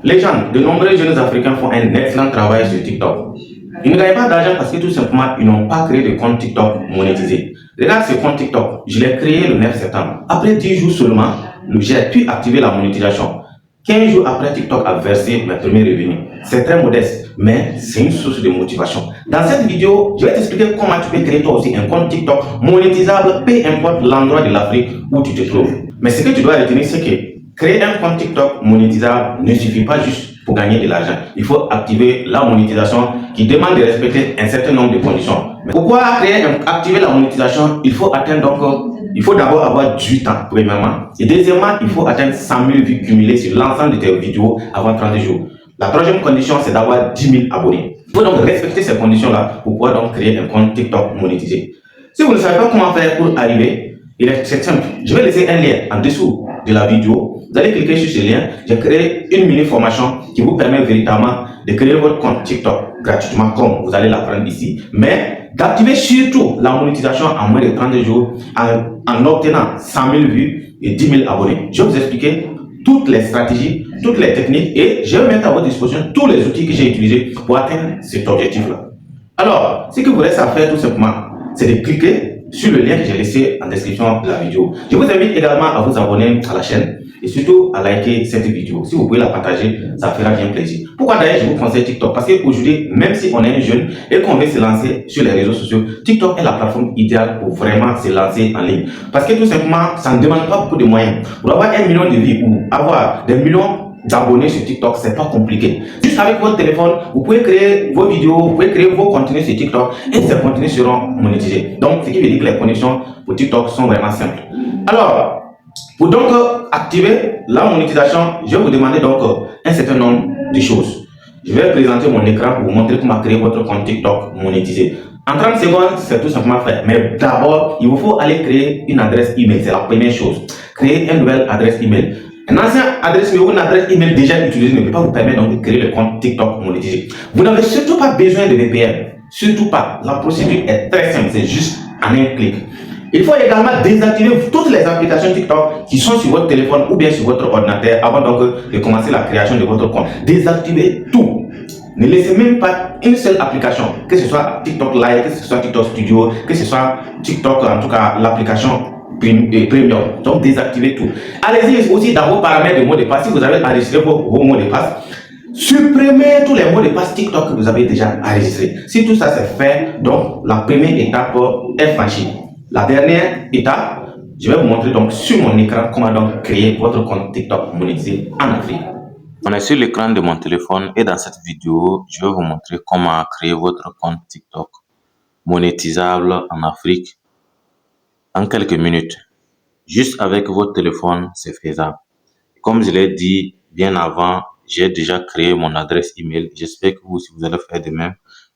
Les gens, de nombreux jeunes Africains font un excellent travail sur TikTok. Ils ne gagnent pas d'argent parce que tout simplement, ils n'ont pas créé de compte TikTok monétisé. Regarde ce compte TikTok, je l'ai créé le 9 septembre. Après 10 jours seulement, j'ai pu activer la monétisation. 15 jours après, TikTok a versé mes premiers revenus. C'est très modeste, mais c'est une source de motivation. Dans cette vidéo, je vais t'expliquer comment tu peux créer toi aussi un compte TikTok monétisable, peu importe l'endroit de l'Afrique où tu te trouves. Mais ce que tu dois retenir, c'est que créer un compte TikTok monétisable ne suffit pas juste pour gagner de l'argent. Il faut activer la monétisation qui demande de respecter un certain nombre de conditions. Mais pourquoi activer la monétisation? Il faut atteindre il faut d'abord avoir du temps, premièrement. Et deuxièmement, il faut atteindre 100 000 vues cumulées sur l'ensemble de tes vidéos avant 30 jours. La troisième condition, c'est d'avoir 10 000 abonnés. Il faut donc respecter ces conditions-là pour pouvoir donc créer un compte TikTok monétisé. Si vous ne savez pas comment faire pour arriver, c'est simple. Je vais laisser un lien en dessous de la vidéo. Vous allez cliquer sur ce lien. J'ai créé une mini formation qui vous permet véritablement de créer votre compte TikTok gratuitement, comme vous allez l'apprendre ici. Mais d'activer surtout la monétisation en moins de 30 jours en obtenant 100 000 vues et 10 000 abonnés. Je vais vous expliquer toutes les stratégies, toutes les techniques et je vais mettre à votre disposition tous les outils que j'ai utilisés pour atteindre cet objectif-là. Alors, ce que vous reste à faire tout simplement, c'est de cliquer sur le lien que j'ai laissé en description de la vidéo. Je vous invite également à vous abonner à la chaîne et surtout à liker cette vidéo. Si vous pouvez la partager, ça fera bien plaisir. Pourquoi d'ailleurs je vous conseille TikTok? Parce qu'aujourd'hui, même si on est un jeune et qu'on veut se lancer sur les réseaux sociaux, TikTok est la plateforme idéale pour vraiment se lancer en ligne. Parce que tout simplement, ça ne demande pas beaucoup de moyens. Pour avoir 1 million de vues ou avoir des millions d'abonnés sur TikTok, c'est pas compliqué. Juste avec votre téléphone, vous pouvez créer vos vidéos, vous pouvez créer vos contenus sur TikTok et ces contenus seront monétisés. Donc, ce qui veut dire que les conditions pour TikTok sont vraiment simples. Alors, pour donc activer la monétisation, je vais vous demander donc un certain nombre de choses. Je vais présenter mon écran pour vous montrer comment créer votre compte TikTok monétisé. En 30 secondes, c'est tout simplement fait. Mais d'abord, il vous faut aller créer une adresse email. C'est la première chose. Créer une nouvelle adresse email. Un ancien adresse email ou une adresse email déjà utilisée ne peut pas vous permettre donc de créer le compte TikTok monétisé. Vous n'avez surtout pas besoin de VPN. Surtout pas. La procédure est très simple. C'est juste en un clic. Il faut également désactiver toutes les applications TikTok qui sont sur votre téléphone ou bien sur votre ordinateur avant donc de commencer la création de votre compte. Désactivez tout. Ne laissez même pas une seule application, que ce soit TikTok Live, que ce soit TikTok Studio, que ce soit TikTok, en tout cas l'application Premium. Donc désactivez tout. Allez-y aussi dans vos paramètres de mots de passe. Si vous avez enregistré vos mots de passe, supprimez tous les mots de passe TikTok que vous avez déjà enregistrés. Si tout ça c'est fait, donc la première étape est franchie. La dernière étape, je vais vous montrer donc sur mon écran comment donc créer votre compte TikTok monétisé en Afrique. On est sur l'écran de mon téléphone et dans cette vidéo, je vais vous montrer comment créer votre compte TikTok monétisable en Afrique en quelques minutes. Juste avec votre téléphone, c'est faisable. Comme je l'ai dit bien avant, j'ai déjà créé mon adresse email. J'espère que vous, si vous allez faire de même,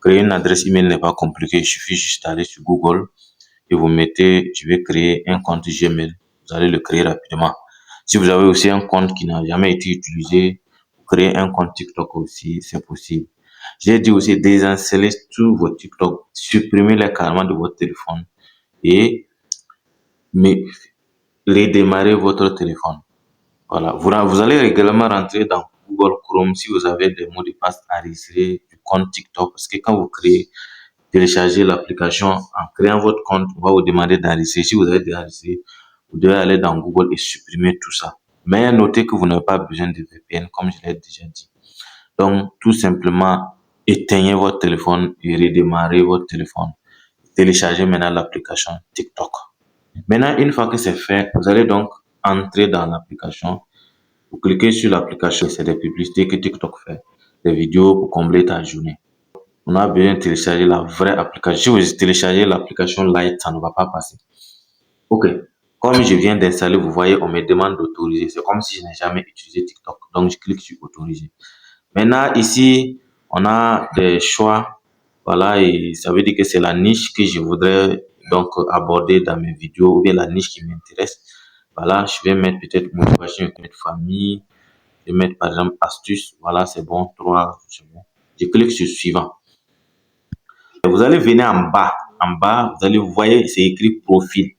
créer une adresse email n'est pas compliqué. Il suffit juste d'aller sur Google et vous mettez, je vais créer un compte Gmail. Vous allez le créer rapidement. Si vous avez aussi un compte qui n'a jamais été utilisé, créer un compte TikTok aussi, c'est possible. J'ai dit aussi désinstaller tous vos TikTok, supprimer-les carrément de votre téléphone et redémarrer votre téléphone. Voilà. Vous allez également rentrer dans Google Chrome si vous avez des mots de passe enregistrés du compte TikTok. Parce que quand vous téléchargez l'application, en créant votre compte, on va vous demander d'enregistrer. Si vous avez déjà enregistré, vous devez aller dans Google et supprimer tout ça. Mais notez que vous n'avez pas besoin de VPN, comme je l'ai déjà dit. Donc, tout simplement, éteignez votre téléphone et redémarrez votre téléphone. Téléchargez maintenant l'application TikTok. Maintenant, une fois que c'est fait, vous allez donc entrer dans l'application. Vous cliquez sur l'application, c'est des publicités que TikTok fait, des vidéos pour combler ta journée. On a besoin de télécharger la vraie application. Si vous téléchargez l'application Lite, ça ne va pas passer. Ok. Comme je viens d'installer, vous voyez, on me demande d'autoriser. C'est comme si je n'ai jamais utilisé TikTok. Donc, je clique sur autoriser. Maintenant, ici, on a des choix. Voilà, et ça veut dire que c'est la niche que je voudrais donc aborder dans mes vidéos ou bien la niche qui m'intéresse. Voilà, je vais mettre peut-être motivation, je vais mettre famille, je vais mettre par exemple astuce. Voilà, c'est bon, 3, c'est bon. Je clique sur suivant. Et vous allez venir en bas. En bas, vous allez voir, c'est écrit profil.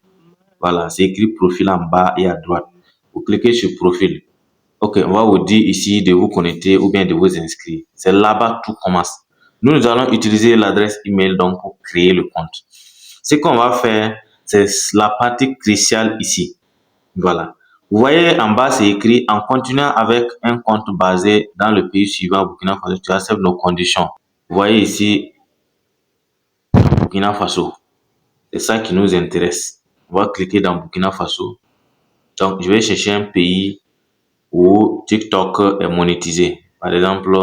Voilà, c'est écrit profil en bas et à droite. Vous cliquez sur profil. Ok, on va vous dire ici de vous connecter ou bien de vous inscrire. C'est là-bas tout commence. Nous allons utiliser l'adresse email donc pour créer le compte. Ce qu'on va faire, c'est la partie cruciale ici. Voilà. Vous voyez en bas, c'est écrit en continuant avec un compte basé dans le pays suivant, Burkina Faso, tu acceptes nos conditions. Vous voyez ici, Burkina Faso. C'est ça qui nous intéresse. On va cliquer dans Burkina Faso. Donc, je vais chercher un pays où TikTok est monétisé. Par exemple,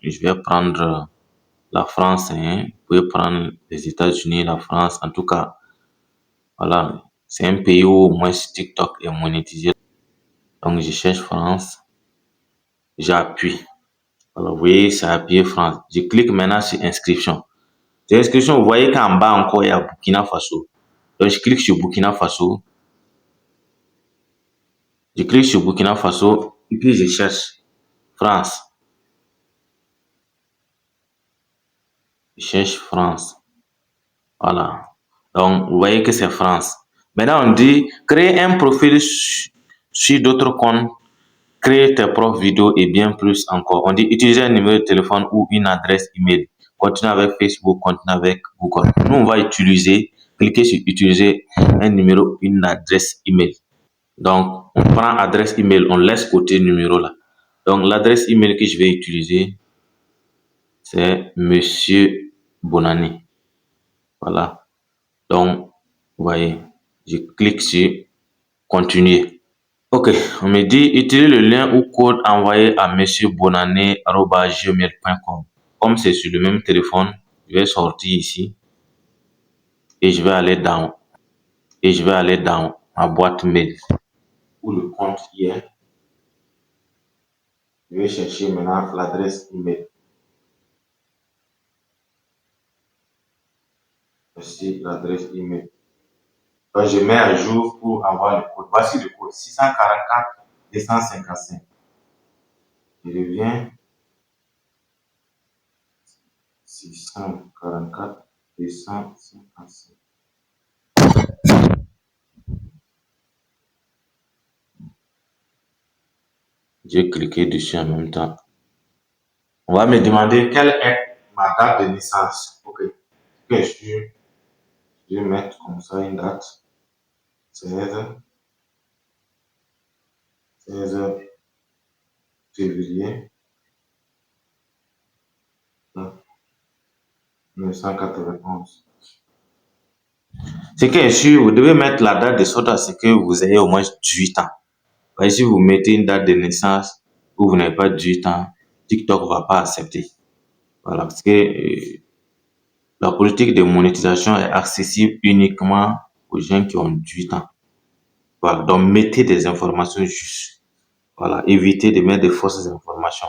je vais prendre la France. Vous pouvez prendre les États-Unis, la France. En tout cas, voilà. C'est un pays où au moins TikTok est monétisé. Donc, je cherche France. J'appuie. Alors, vous voyez, c'est appuyé France. Je clique maintenant sur inscription. Sur inscription, vous voyez qu'en bas encore, il y a Burkina Faso. Donc, je clique sur Burkina Faso. Je clique sur Burkina Faso et puis je cherche France. Je cherche France. Voilà. Donc, vous voyez que c'est France. Maintenant, on dit créer un profil sur d'autres comptes, créer tes propres vidéos et bien plus encore. On dit utiliser un numéro de téléphone ou une adresse email. Continuer avec Facebook, continuer avec Google. Nous, on va cliquer sur utiliser un numéro, une adresse email. Donc, on prend adresse email, on laisse côté numéro là. Donc, l'adresse email que je vais utiliser, c'est Monsieur Bonani. Voilà. Donc, vous voyez, je clique sur continuer. Ok, on me dit utiliser le lien ou code envoyé à monsieurbonane@gmail.com. Comme c'est sur le même téléphone, je vais sortir ici et je vais aller dans ma boîte mail où le compte y est. Je vais chercher maintenant l'adresse email. Voici l'adresse email. Donc, je mets à jour pour avoir le code. Voici le code 644 255. Je reviens 644 255. J'ai cliqué dessus en même temps. On va me demander quelle est ma date de naissance. Ok. Je vais mettre comme ça une date. 16 février 1991. Ce qui est sûr, vous devez mettre la date de sorte à ce que vous ayez au moins 18 ans. Si vous mettez une date de naissance où vous n'avez pas 18 ans, TikTok ne va pas accepter. Voilà, parce que la politique de monétisation est accessible uniquement aux gens qui ont 18 ans. Voilà, donc mettez des informations justes. Voilà, évitez de mettre de fausses informations.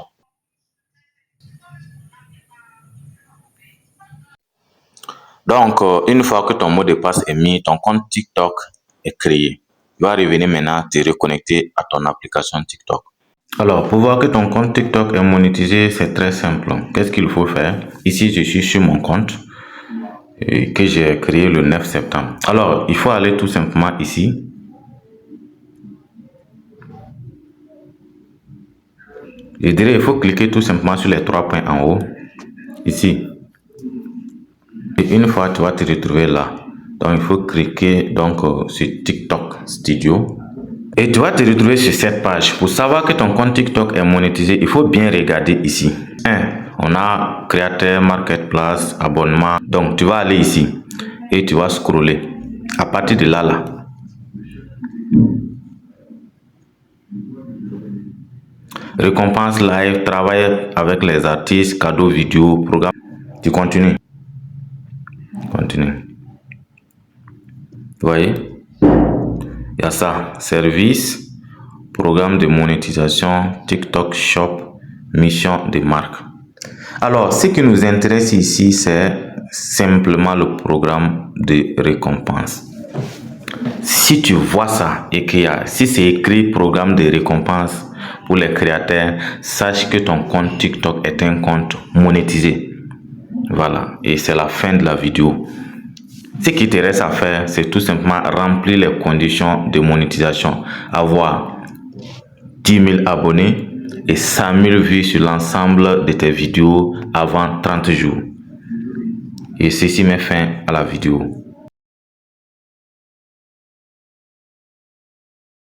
Donc, une fois que ton mot de passe est mis, ton compte TikTok est créé. Tu vas revenir maintenant te reconnecter à ton application TikTok. Alors, pour voir que ton compte TikTok est monétisé, c'est très simple. Qu'est-ce qu'il faut faire? Ici, je suis sur mon compte que j'ai créé le 9 septembre. Alors, il faut aller tout simplement ici. Je dirais il faut cliquer tout simplement sur les 3 points en haut. Ici. Et une fois, tu vas te retrouver là. Donc, il faut cliquer sur TikTok Studio. Et tu vas te retrouver sur cette page. Pour savoir que ton compte TikTok est monétisé, il faut bien regarder ici. On a créateur, marketplace, abonnement. Donc, tu vas aller ici et tu vas scroller. À partir de là. Récompense live, travail avec les artistes, cadeaux vidéo, programme. Tu continues. Continue. Vous voyez? Il y a ça. Service, programme de monétisation, TikTok Shop, mission de marque. Alors, ce qui nous intéresse ici, c'est simplement le programme de récompense. Si tu vois ça et si c'est écrit programme de récompense pour les créateurs, sache que ton compte TikTok est un compte monétisé. Voilà, et c'est la fin de la vidéo. Ce qui te reste à faire, c'est tout simplement remplir les conditions de monétisation. Avoir 10 000 abonnés et 100 000 vues sur l'ensemble de tes vidéos avant 30 jours. Et ceci met fin à la vidéo.